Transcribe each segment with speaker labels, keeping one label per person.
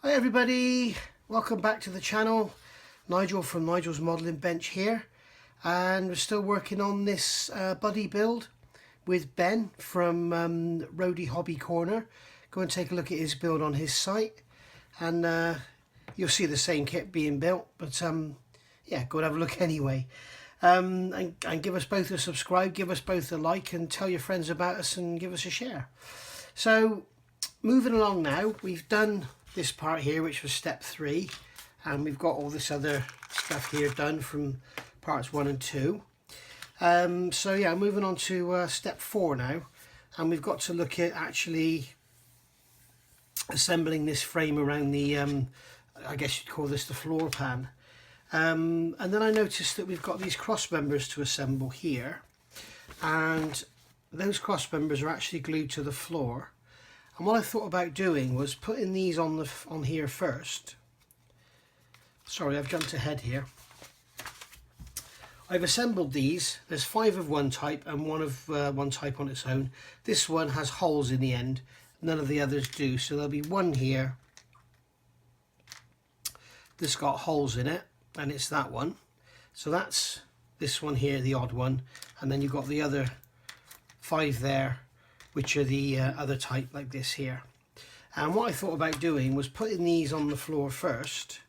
Speaker 1: Hi everybody, welcome back to the channel. Nigel from Nigel's Modelling Bench here, and we're still working on this buddy build with Ben from Roadie Hobby Corner. Go and take a look at his build on his site, and you'll see the same kit being built, but yeah, go and have a look anyway. And give us both a subscribe, give us both a like, and tell your friends about us and give us a share. So moving along now, we've done this part here, which was step 3, and we've got all this other stuff here done from parts 1 and 2. So yeah, moving on to step 4 now, and we've got to look at actually assembling this frame around the I guess you'd call this the floor pan. And then I noticed that we've got these cross members to assemble here, and those cross members are actually glued to the floor. And what I thought about doing was putting these on here first. Sorry, I've jumped ahead here. I've assembled these. There's 5 of one type and 1 of one type on its own. This one has holes in the end. None of the others do. So there'll be one here that's got holes in it, and it's that one. So that's this one here, the odd one. And then you've got the other 5 there, which are the other type, like this here. And what I thought about doing was putting these on the floor first.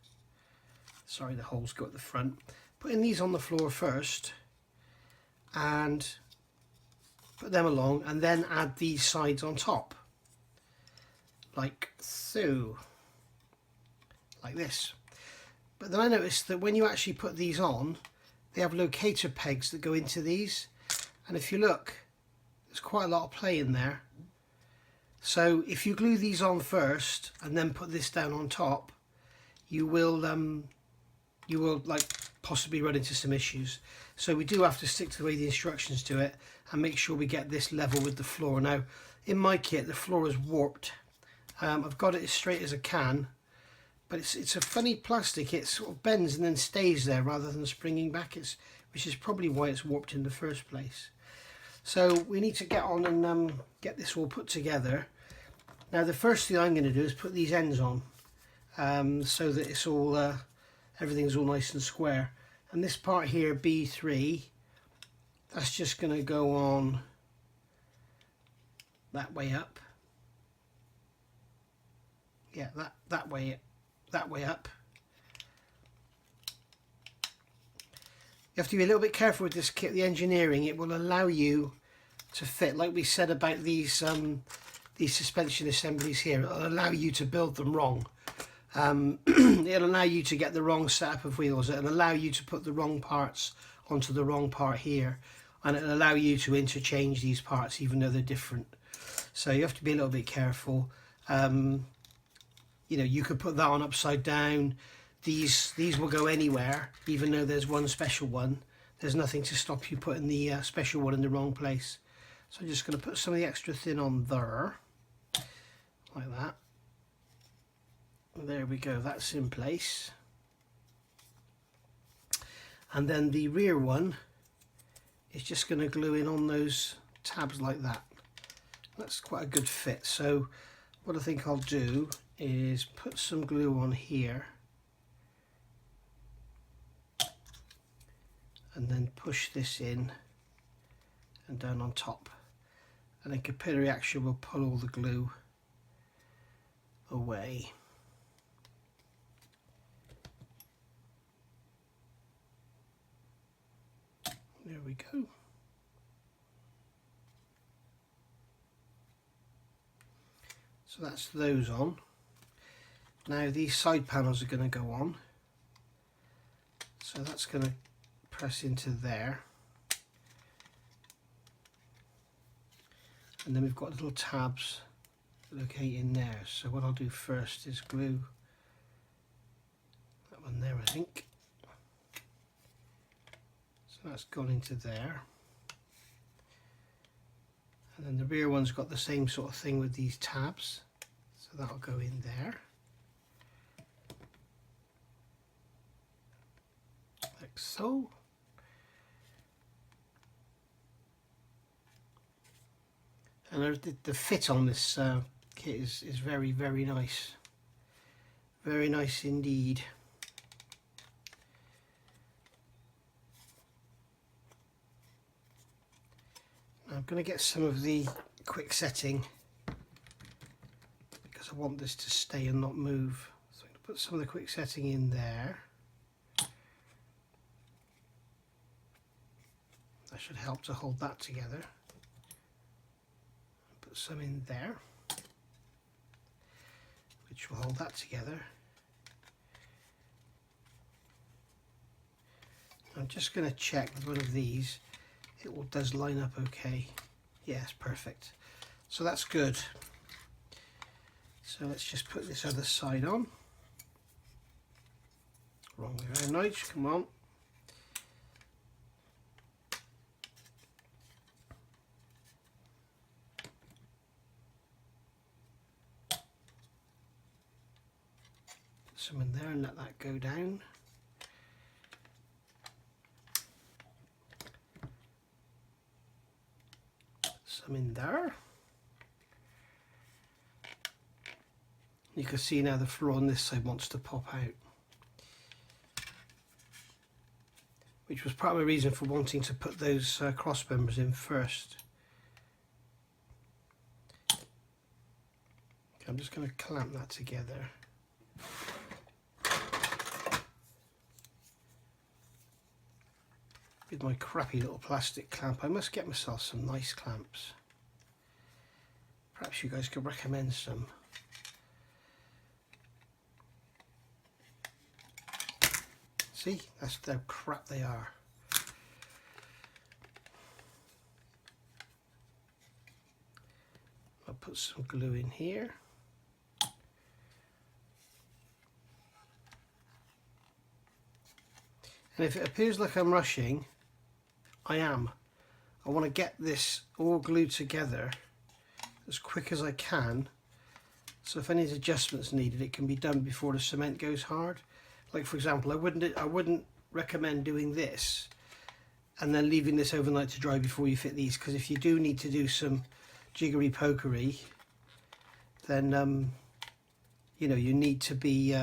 Speaker 1: Sorry, the holes go at the front. Putting these on the floor first and put them along, and then add these sides on top, like so, like this. But then I noticed that when you actually put these on, they have locator pegs that go into these, and if you look, there's quite a lot of play in there. So if you glue these on first and then put this down on top, you will like possibly run into some issues. So we do have to stick to the way the instructions do it and make sure we get this level with the floor. Now in my kit the floor is warped. I've got it as straight as I can, but it's a funny plastic. It sort of bends and then stays there rather than springing back, which is probably why it's warped in the first place. So we need to get on and get this all put together. Now the first thing I'm going to do is put these ends on, so that it's all everything's all nice and square. And this part here, B3, that's just going to go on that way up. Yeah, that way up. You have to be a little bit careful with this kit, the engineering. It will allow you to fit, like we said about these suspension assemblies here, it'll allow you to build them wrong. It'll allow you to get the wrong setup of wheels. It'll allow you to put the wrong parts onto the wrong part here, and it'll allow you to interchange these parts even though they're different. So you have to be a little bit careful. You know, you could put that on upside down. These will go anywhere, even though there's one special one. There's nothing to stop you putting the special one in the wrong place. So I'm just going to put some of the extra thin on there, like that. There we go, that's in place. And then the rear one is just going to glue in on those tabs like that. That's quite a good fit. So what I think I'll do is put some glue on here and then push this in and down on top, and then capillary action will pull all the glue away. There we go. So that's those on. Now these side panels are going to go on. So that's going to press into there. And then we've got little tabs locating there. So what I'll do first is glue that one there, I think. So that's gone into there. And then the rear one's got the same sort of thing with these tabs. So that'll go in there. Like so. And the fit on this kit is very, very nice. Very nice indeed. I'm going to get some of the quick setting because I want this to stay and not move. So I'm going to put some of the quick setting in there. That should help to hold that together. Put some in there, which will hold that together. I'm just going to check with one of these it does line up okay. Yes, perfect. So that's good. So let's just put this other side on. Wrong way around, Nige, come on. Put some in there and let that go down. Some in there. You can see now the floor on this side wants to pop out, which was part of the reason for wanting to put those cross members in first. Okay, I'm just going to clamp that together. With my crappy little plastic clamp. I must get myself some nice clamps. Perhaps you guys could recommend some. See, that's how crap they are. I'll put some glue in here. And if it appears like I'm rushing, I am. I want to get this all glued together as quick as I can, so if any adjustments needed, it can be done before the cement goes hard. Like for example, I wouldn't recommend doing this and then leaving this overnight to dry before you fit these, because if you do need to do some jiggery pokery, then you know, you need to be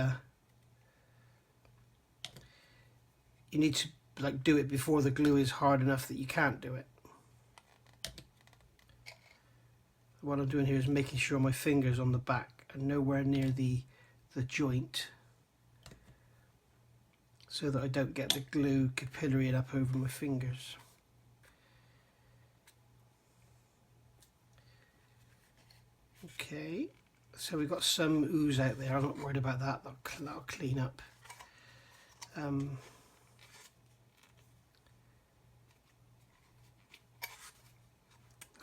Speaker 1: you need to like do it before the glue is hard enough that you can't do it. What I'm doing here is making sure my finger's on the back and nowhere near the joint, so that I don't get the glue capillarying up over my fingers. Okay, so we've got some ooze out there. I'm not worried about that. That'll clean up.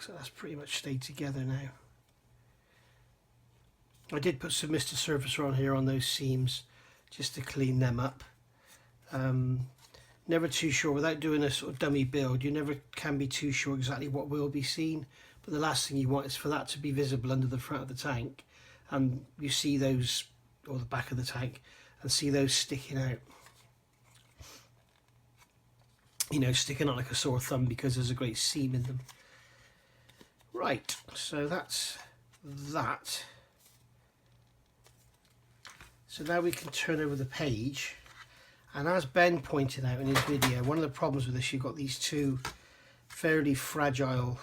Speaker 1: So that's pretty much stayed together now. I did put some Mr. Surfacer on here on those seams just to clean them up. Never too sure, without doing a sort of dummy build, you never can be too sure exactly what will be seen, but the last thing you want is for that to be visible under the front of the tank and you see those, or the back of the tank, and see those sticking out. You know, sticking out like a sore thumb because there's a great seam in them. Right, so that's that. So now we can turn over the page, and as Ben pointed out in his video, one of the problems with this, you've got these two fairly fragile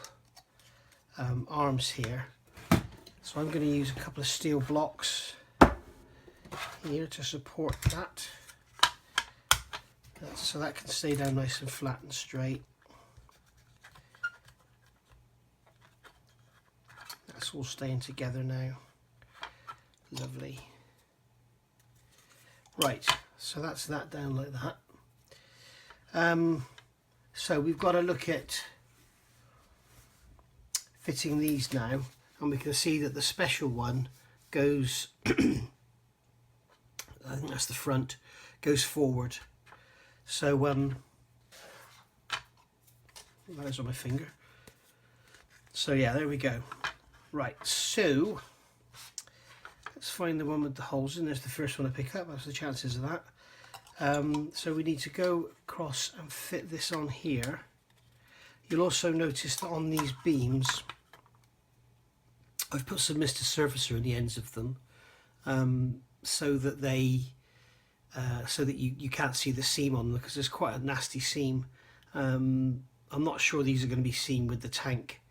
Speaker 1: arms here. So I'm going to use a couple of steel blocks here to support that, so that can stay down nice and flat and straight. That's all staying together now. Lovely. Right, so that's that down like that. So we've got to look at fitting these now, and we can see that the special one goes, I think that's the front, goes forward. So that is on my finger. So yeah, there we go. Right, so let's find the one with the holes in. There's the first one I pick up. That's the chances of that. So we need to go across and fit this on here. You'll also notice that on these beams I've put some Mr. Surfacer in the ends of them, so that they so that you can't see the seam on them, because there's quite a nasty seam. I'm not sure these are going to be seen with the tank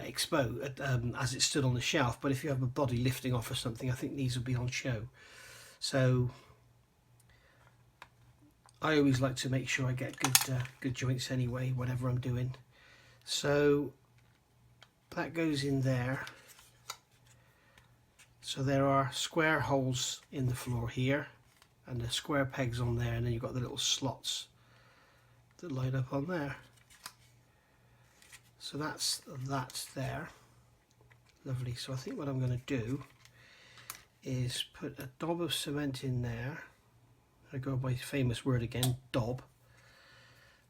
Speaker 1: exposed as it stood on the shelf, but if you have a body lifting off or something, I think these will be on show. So I always like to make sure I get good joints anyway, whatever I'm doing. So that goes in there. So there are square holes in the floor here, and the square pegs on there, and then you've got the little slots that line up on there. So that's there. Lovely. So I think what I'm going to do is put a daub of cement in there. I go by famous word again, daub.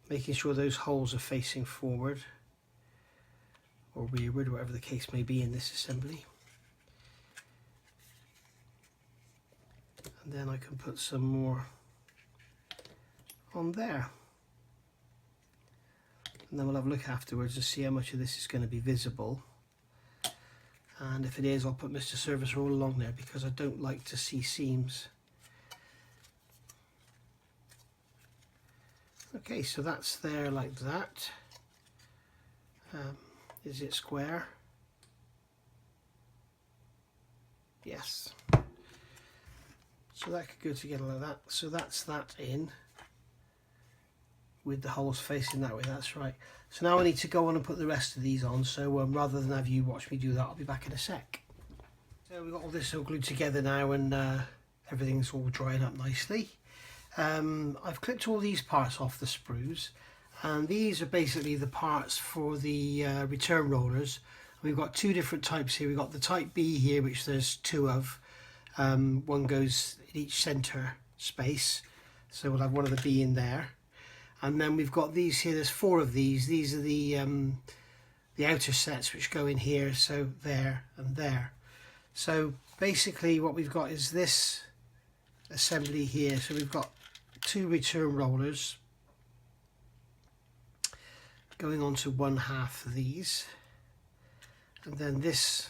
Speaker 1: Making sure those holes are facing forward or rearward, whatever the case may be in this assembly. And then I can put some more on there. And then we'll have a look afterwards to see how much of this is going to be visible. And if it is, I'll put Mr. Service all along there, because I don't like to see seams. Okay, so that's there like that. Is it square? Yes. So that could go together like that. So that's that in, with the holes facing that way. That's right. So now I need to go on and put the rest of these on. So rather than have you watch me do that, I'll be back in a sec. So we've got all this all glued together now, and everything's all drying up nicely. I've clipped all these parts off the sprues, and these are basically the parts for the return rollers. We've got two different types here. We've got the type B here, which there's two of. One goes in each center space, so we'll have one of the B in there. And then we've got these here, there's four of these. These are the outer sets which go in here, so there and there. So basically what we've got is this assembly here. So we've got two return rollers going on to one half of these, and then this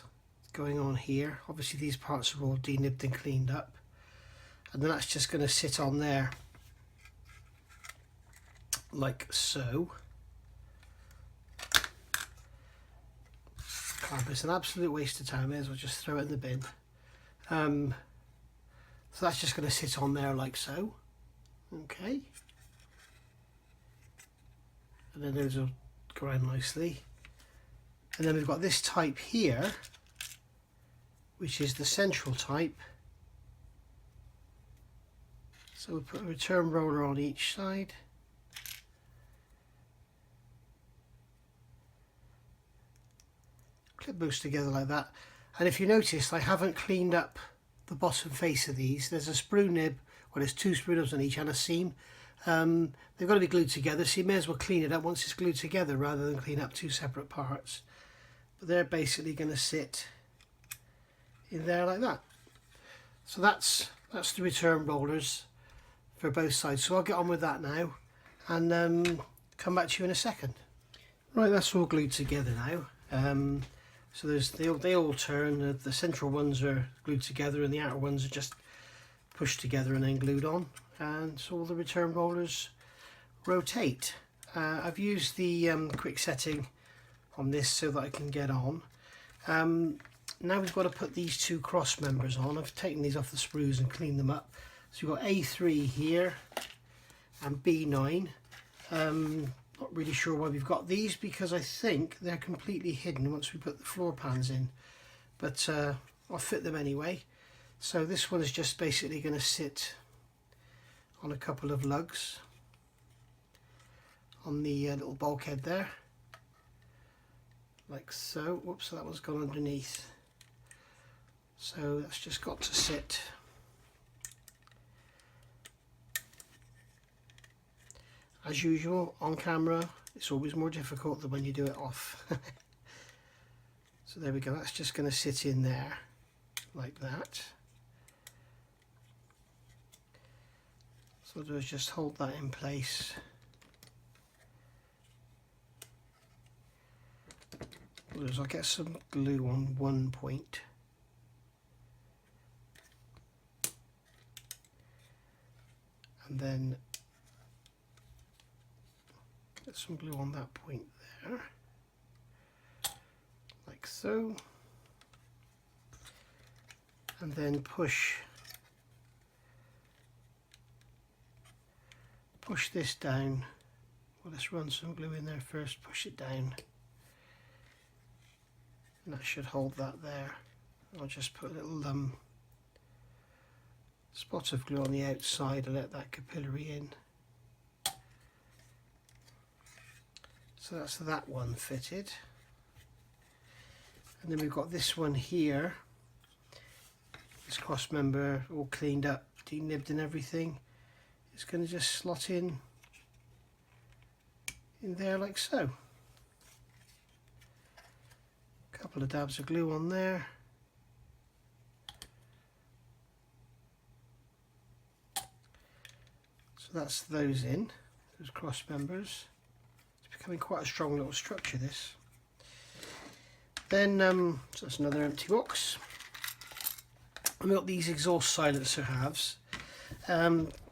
Speaker 1: going on here. Obviously these parts are all denibbed and cleaned up, and then that's just going to sit on there like so. It's an absolute waste of time. May as well just throw it in the bin. So that's just going to sit on there like so. Okay. And then those will go around nicely. And then we've got this type here, which is the central type. So we'll put a return roller on each side. Clip those together like that. And if you notice, I haven't cleaned up the bottom face of these. There's a sprue nib, well, there's two sprue nibs on each and a seam. They've got to be glued together, so you may as well clean it up once it's glued together rather than clean up two separate parts. But they're basically going to sit in there like that. So that's the return rollers for both sides. So I'll get on with that now and come back to you in a second. Right, that's all glued together now. So they all turn. The central ones are glued together and the outer ones are just pushed together and then glued on. And so all the return rollers rotate. I've used the quick setting on this so that I can get on. Now we've got to put these two cross members on. I've taken these off the sprues and cleaned them up. So we've got A3 here and B9. Not really sure why we've got these, because I think they're completely hidden once we put the floor pans in, but I'll fit them anyway. So this one is just basically going to sit on a couple of lugs on the little bulkhead there, like so. Whoops, that one's gone underneath. So that's just got to sit. As usual, on camera, it's always more difficult than when you do it off. So there we go, that's just going to sit in there, like that. So I'll do is just hold that in place. What I'll do is I'll get some glue on one point. and then get some glue on that point there, like so, and then push this down. Well, let's run some glue in there first, push it down, and that should hold that there. I'll just put a little spot of glue on the outside and let that capillary in. So that's that one fitted. And then we've got this one here, this cross member all cleaned up, denibbed and everything. It's going to just slot in there like so. A couple of dabs of glue on there. So that's those cross members. It's becoming quite a strong little structure, this. Then, so that's another empty box. We've got these exhaust silencer halves.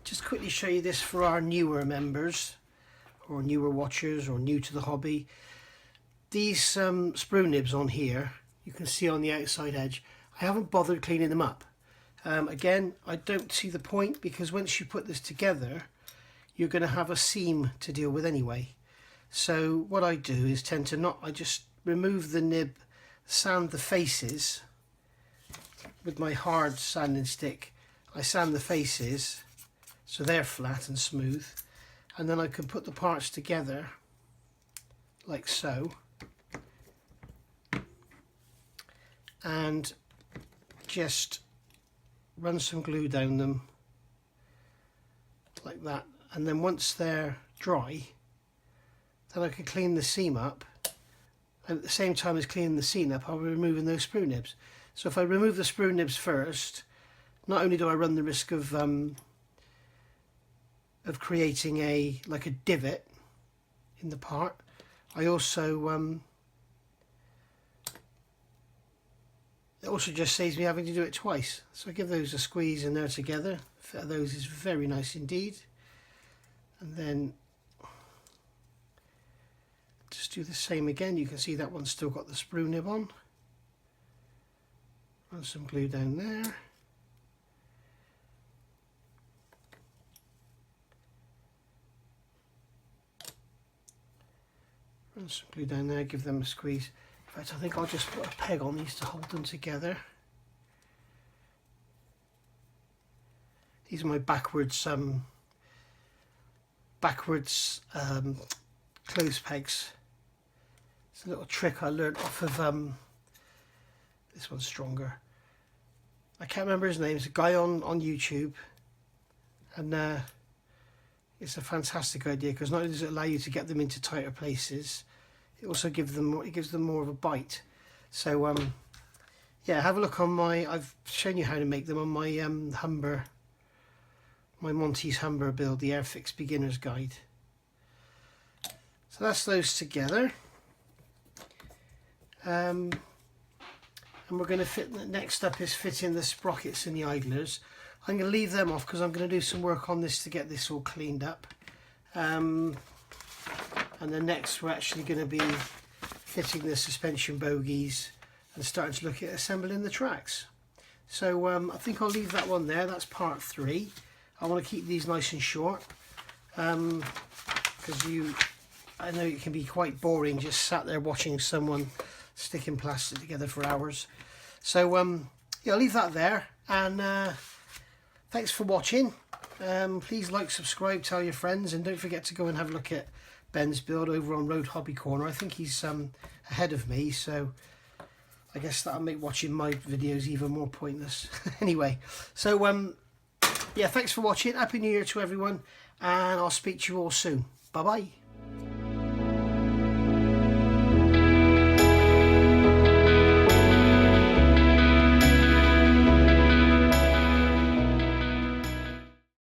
Speaker 1: Just quickly show you this for our newer members, or newer watchers, or new to the hobby. These sprue nibs on here, you can see on the outside edge, I haven't bothered cleaning them up. Again, I don't see the point, because once you put this together, you're going to have a seam to deal with anyway. So what I do is I just remove the nib, sand the faces with my hard sanding stick. I sand the faces so they're flat and smooth, and then I can put the parts together like so, and just run some glue down them like that, and then once they're dry, then I can clean the seam up, and at the same time as cleaning the seam up, I'll be removing those sprue nibs. So if I remove the sprue nibs first, not only do I run the risk of creating like a divot in the part, I also it also just saves me having to do it twice. So I give those a squeeze in there together. The fit of those is very nice indeed. And then just do the same again. You can see that one's still got the sprue nib on. Run some glue down there. Run some glue down there, give them a squeeze. In fact, I think I'll just put a peg on these to hold them together. These are my backwards clothes pegs. It's a little trick I learned off of this one's stronger. I can't remember his name. It's a guy on YouTube, and it's a fantastic idea, because not only does it allow you to get them into tighter places, it also gives them more of a bite. So yeah, have a look on I've shown you how to make them on my Humber, my Monty's Humber build, the Airfix Beginner's Guide. So that's those together. And we're going to fit, next up is fitting the sprockets and the idlers. I'm going to leave them off because I'm going to do some work on this to get this all cleaned up. And then next we're actually going to be fitting the suspension bogies and starting to look at assembling the tracks. So I think I'll leave that one there. That's part 3. I want to keep these nice and short, because I know it can be quite boring just sat there watching someone sticking plastic together for hours. So yeah, I'll leave that there, and thanks for watching. Please like, subscribe, tell your friends, and don't forget to go and have a look at Ben's build over on Road Hobby Corner. I think he's ahead of me, so I guess that'll make watching my videos even more pointless. Anyway, so yeah, thanks for watching. Happy New Year to everyone, and I'll speak to you all soon. Bye bye.